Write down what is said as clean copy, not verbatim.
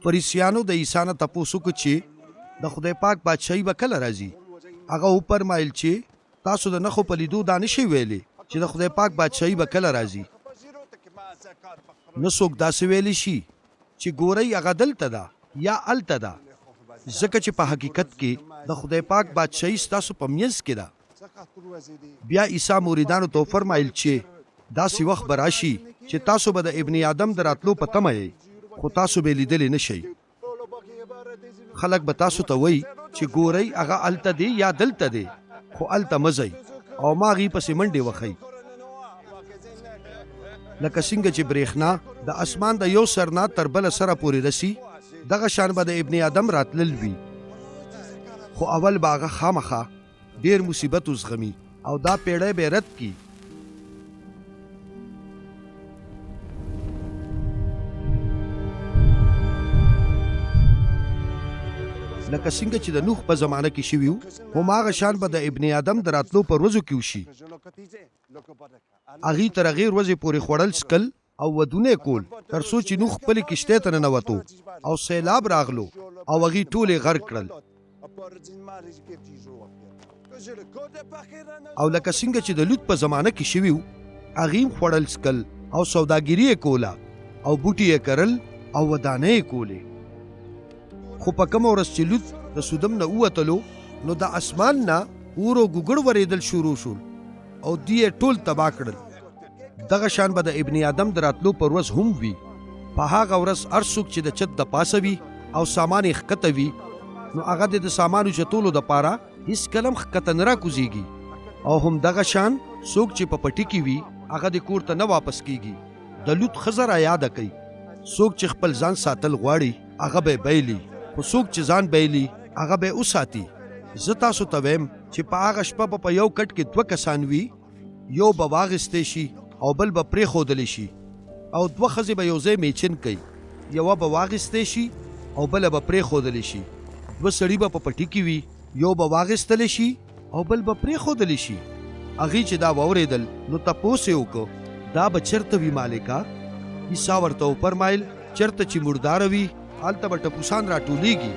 فریسیانو د عیسی نه تپوس وکړ چې د خدای پاک بادشاهي به کله راځي. هغه وفرمایل چې تاسو د نښو په لیدو دا نشئ ویلی چې د خدای پاک بادشاهي به کله راځي. نه څوک داسې ویلی شي چې ګورئ هغه دلته ده یا هلته ده، ځکه چې په حقیقت کې د خدای پاک بادشاهي ستاسو په منځ کې ده. بیا عیسی مریدانو ته وفرمایل چې داسې وخت به راشي چې تاسو به د ابن آدم د راتلو په تمه یئ، خو تاسو به یې لیدلی نه شئ. خلک به تاسو ته وایي چې ګورئ هغه هلته دی یا دلته دی، خو هلته مه ځئ او ما هغې پسې منډې وښئ. لکه څنګه چې برېښنا د اسمان د یو سر نه تر بله سره پورې رسي، دغه شان به د ابن آدم راتلل وي. خو اول به هغه خامخا ډېر مصیبت وزغمي او دا پیړۍ به رد کړي. لکه څنګه چې د نوح په زمانه کې شوي وو، هماغه شان به د ابن آدم د راتلو په ورځو کې وشي. هغې تر هغې ورځې پورې خوړل څکل او ودونه کول تر څو چې نوح خپلې کشتۍ ته ننوتو او سیلاب راغلو او هغې ټول یې غرق کړل. او لکه څنګه چې د لوط په زمانه کې شوي وو، هغې هم خوړل څکل او سوداګري یې کوله او بوټي یې کرل او ودانۍ یې کولې. خو په کومه ورځ چې لوط د سودم نه ووتلو، نو د اسمان نه اور او ګوګړ ورېدل شروع شول او دوی یې ټول تباه کړل. دغه شان به د ابن آدم د راتلو پر ورځ هم وي. په هغه ورځ هر څوک چې د چت د پاسه وي او سامان یې ښکته وي، نو هغه د سامانو چتولو دپاره هېڅ کله هم ښکته نه راکوزېږي. او همدغه شان څوک چې په پټي کې وي، هغه د کور ته نه واپس کېږي. د لوط ښځه را یاده کوي، څوک چې خپل ځان ساتل غواړي هغه به یې بایلي، خو څوک چې ځان بایلي هغه به یې وساتي. زه تاسو ته وایم چې په هغه شپه به په یو کټ کې 2 کسان وي، یو به واغېستی شي او بل به پرېښودلی شي، او 2 ښځې به یو ځای میچن کوي، یوه به واغېستی شي او بله به پرېښودلی شي. 2 سړي به په پټي کې وي، یو به واغېستلی شي او بل به پرېښودلی شي. هغې چې دا واورېدل نو تپوس یې وکړو، دا به چېرته وي مالکه؟ عیسی ورته وفرمایل چېرته چې مرداره وي هلته به ټپوسان راټولیږي.